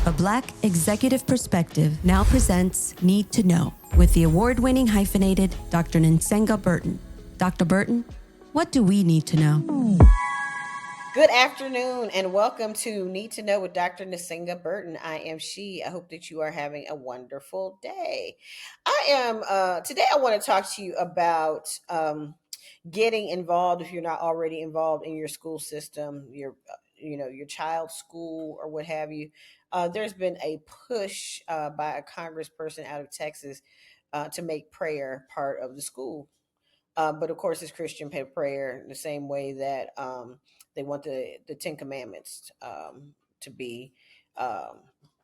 A Black executive perspective now presents Need to Know with the award-winning hyphenated Dr. Nsenga Burton. Dr. Burton, what do we need to know? Good afternoon and welcome to Need to Know with Dr. Nsenga Burton. I am she. I hope that you are having a wonderful day. Today I want to talk to you about getting involved if you're not already involved in your school system, your child's school or what have you. There's been a push by a congressperson out of Texas to make prayer part of the school. But of course, it's Christian prayer in the same way that they want the Ten Commandments to be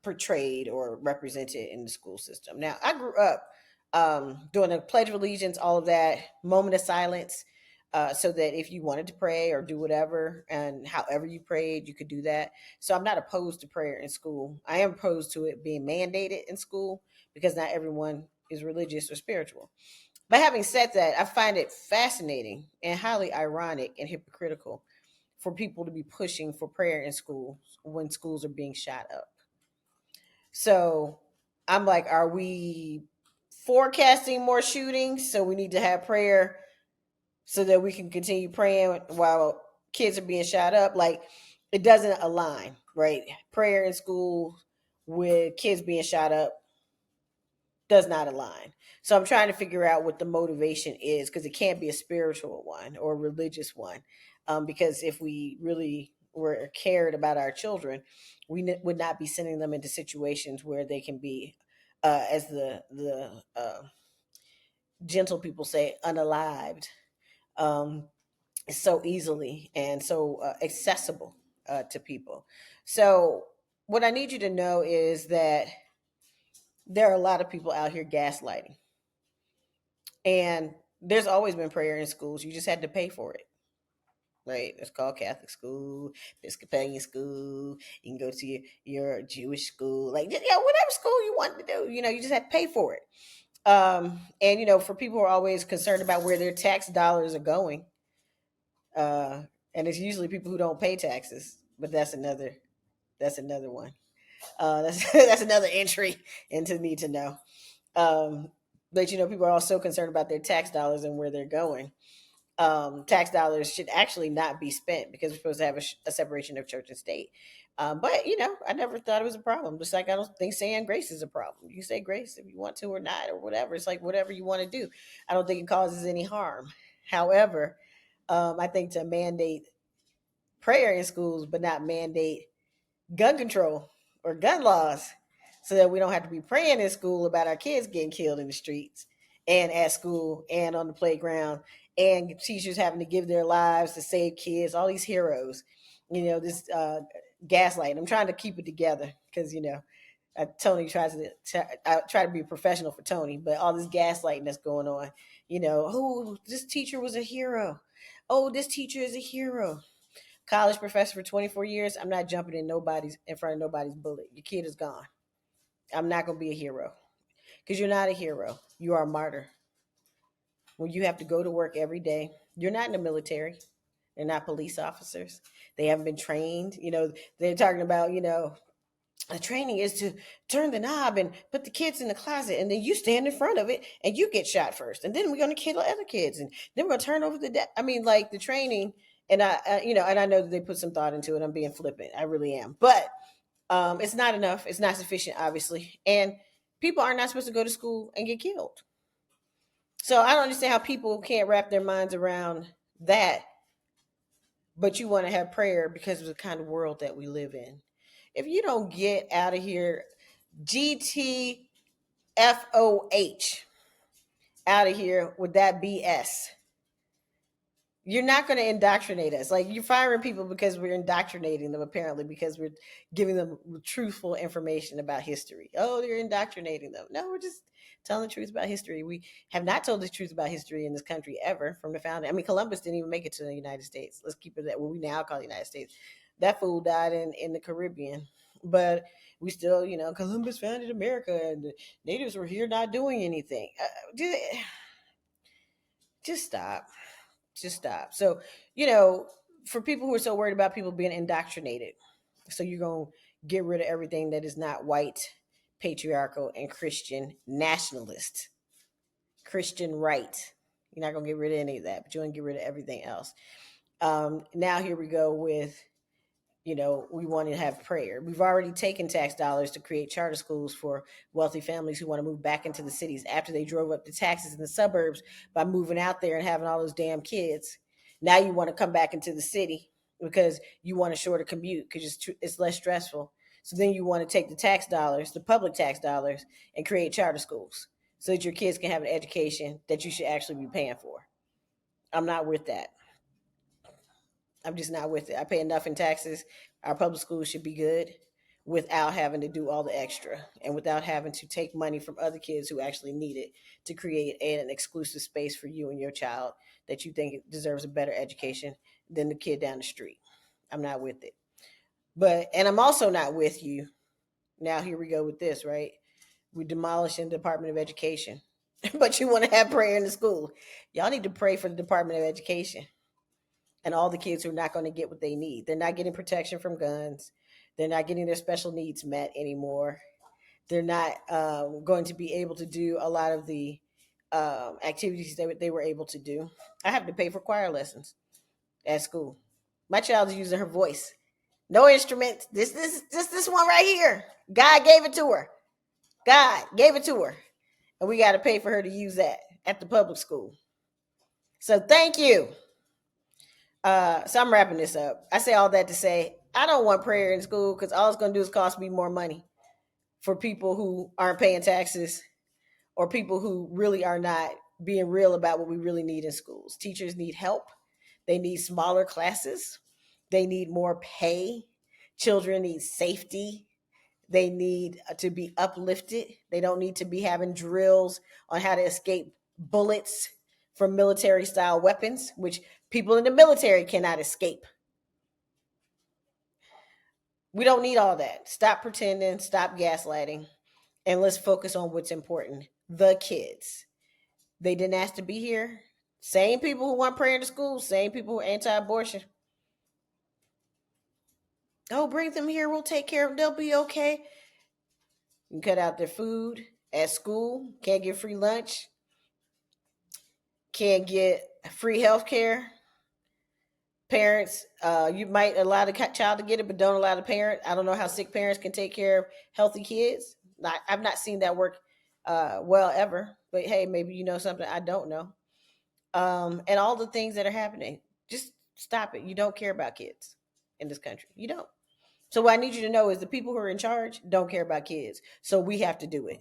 portrayed or represented in the school system. Now, I grew up doing a Pledge of Allegiance, all of that, moment of silence, so that if you wanted to pray or do whatever and however you prayed, you could do that. So I'm not opposed to prayer in school. I am opposed to it being mandated in school because not everyone is religious or spiritual. But having said that, I find it fascinating and highly ironic and hypocritical for people to be pushing for prayer in schools when schools are being shot up. So I'm like, are we forecasting more shootings? So we need to have prayer so that we can continue praying while kids are being shot up. Like, it doesn't align, right? Prayer in school with kids being shot up does not align. So I'm trying to figure out what the motivation is, because it can't be a spiritual one or a religious one. Because if we really were cared about our children, we would not be sending them into situations where they can be, as the gentle people say, unalived, um, so easily and so accessible to people. So what I need you to know is that there are a lot of people out here gaslighting. And there's always been prayer in schools. You just had to pay for it, right? It's called Catholic school, Episcopalian school. You can go to your Jewish school, like, whatever school you want to do. You just have to pay for it. And for people who are always concerned about where their tax dollars are going, and it's usually people who don't pay taxes. But that's another one. That's another entry into Need to Know. But people are also concerned about their tax dollars and where they're going. Tax dollars should actually not be spent because we're supposed to have a separation of church and state. But I never thought it was a problem. Just like I don't think saying grace is a problem. You say grace if you want to or not or whatever. It's like whatever you want to do. I don't think it causes any harm. However, I think to mandate prayer in schools but not mandate gun control or gun laws so that we don't have to be praying in school about our kids getting killed in the streets and at school and on the playground, and teachers having to give their lives to save kids, all these heroes. This gaslight. I'm trying to keep it together because Tony tries I try to be a professional for Tony, but all this gaslighting that's going on. Oh, this teacher was a hero. Oh, this teacher is a hero. College professor for 24 years. I'm not jumping in front of nobody's bullet. Your kid is gone. I'm not going to be a hero because you're not a hero. You are a martyr. When you have to go to work every day, you're not in the military. They're not police officers. They haven't been trained. They're talking about, the training is to turn the knob and put the kids in the closet, and then you stand in front of it and you get shot first, and then we're going to kill other kids, and then we're going to turn over like the training. And I know that they put some thought into it. I'm being flippant. I really am. But it's not enough. It's not sufficient, obviously. And people are not supposed to go to school and get killed. So I don't understand how people can't wrap their minds around that. But you want to have prayer because of the kind of world that we live in. If you don't get out of here, GTFOH, out of here with that BS. You're not going to indoctrinate us. Like, you're firing people because we're indoctrinating them, apparently, because we're giving them truthful information about history. Oh, they're indoctrinating them. No, we're just telling the truth about history. We have not told the truth about history in this country ever from the founding. I mean, Columbus didn't even make it to the United States. Let's keep it that what we now call the United States. That fool died in the Caribbean. But we still, Columbus founded America and the natives were here not doing anything. Just stop. Just stop. So, for people who are so worried about people being indoctrinated, So you're going to get rid of everything that is not white, patriarchal, and Christian nationalist, Christian right. You're not going to get rid of any of that, but you're going to get rid of everything else. Now here we go with, we want to have prayer. We've already taken tax dollars to create charter schools for wealthy families who want to move back into the cities after they drove up the taxes in the suburbs by moving out there and having all those damn kids. Now you want to come back into the city because you want a shorter commute because it's less stressful. So then you want to take the tax dollars, the public tax dollars, and create charter schools so that your kids can have an education that you should actually be paying for. I'm not with that. I'm just not with it. I pay enough in taxes. Our public schools should be good without having to do all the extra and without having to take money from other kids who actually need it to create an exclusive space for you and your child that you think deserves a better education than the kid down the street. I'm not with it. And I'm also not with you. Now here we go with this, right? We're demolishing the Department of Education, but you want to have prayer in the school. Y'all need to pray for the Department of Education and all the kids who are not going to get what they need. They're not getting protection from guns. They're not getting their special needs met anymore. They're not going to be able to do a lot of the activities that they were able to do. I have to pay for choir lessons at school. My child is using her voice. No instrument. This one right here. God gave it to her. God gave it to her. And we got to pay for her to use that at the public school. So thank you. So I'm wrapping this up. I say all that to say, I don't want prayer in school because all it's going to do is cost me more money for people who aren't paying taxes or people who really are not being real about what we really need in schools. Teachers need help. They need smaller classes. They need more pay. Children need safety. They need to be uplifted. They don't need to be having drills on how to escape bullets from military style weapons, which people in the military cannot escape. We don't need all that. Stop pretending, stop gaslighting, and let's focus on what's important. The kids. They didn't ask to be here. Same people who want prayer in the school, same people who are anti-abortion. Oh, bring them here. We'll take care of them. They'll be okay. You cut out their food at school. Can't get free lunch. Can't get free health care. Parents, you might allow the child to get it, but don't allow the parent. I don't know how sick parents can take care of healthy kids. I've not seen that work well ever. But hey, maybe you know something I don't know. And all the things that are happening. Just stop it. You don't care about kids in this country. You don't. So what I need you to know is the people who are in charge don't care about kids. So we have to do it.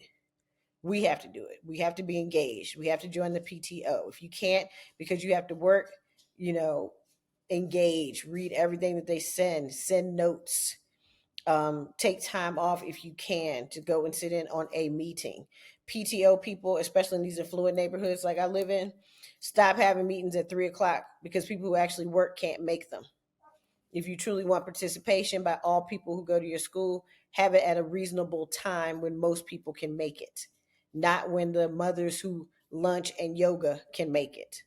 We have to do it. We have to be engaged. We have to join the PTO. If you can't, because you have to work, engage, read everything that they send notes, take time off if you can to go and sit in on a meeting. PTO people, especially in these affluent neighborhoods like I live in, stop having meetings at 3:00 because people who actually work can't make them. If you truly want participation by all people who go to your school, have it at a reasonable time when most people can make it, not when the mothers who lunch and yoga can make it.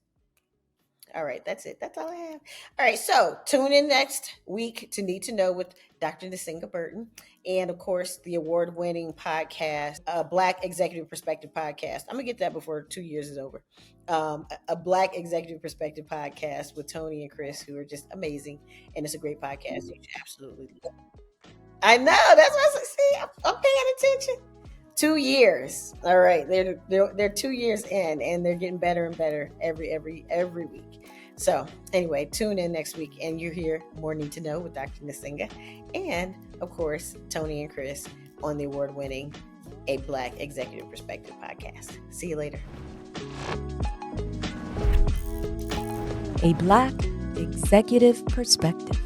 All right, that's it. That's all I have. All right, so tune in next week to Need to Know with Dr. Nsenga Burton. And, of course, the award-winning podcast, Black Executive Perspective Podcast. I'm going to get that before 2 years is over. A Black Executive Perspective Podcast with Tony and Chris, who are just amazing. And it's a great podcast. You should absolutely love it. I know. That's what I see. I'm paying attention. 2 years. All right. They're 2 years in, and they're getting better and better every week. So anyway, tune in next week and you're here. More Need to Know with Dr. Nsenga. And of course, Tony and Chris on the award-winning A Black Executive Perspective Podcast. See you later. A Black Executive Perspective.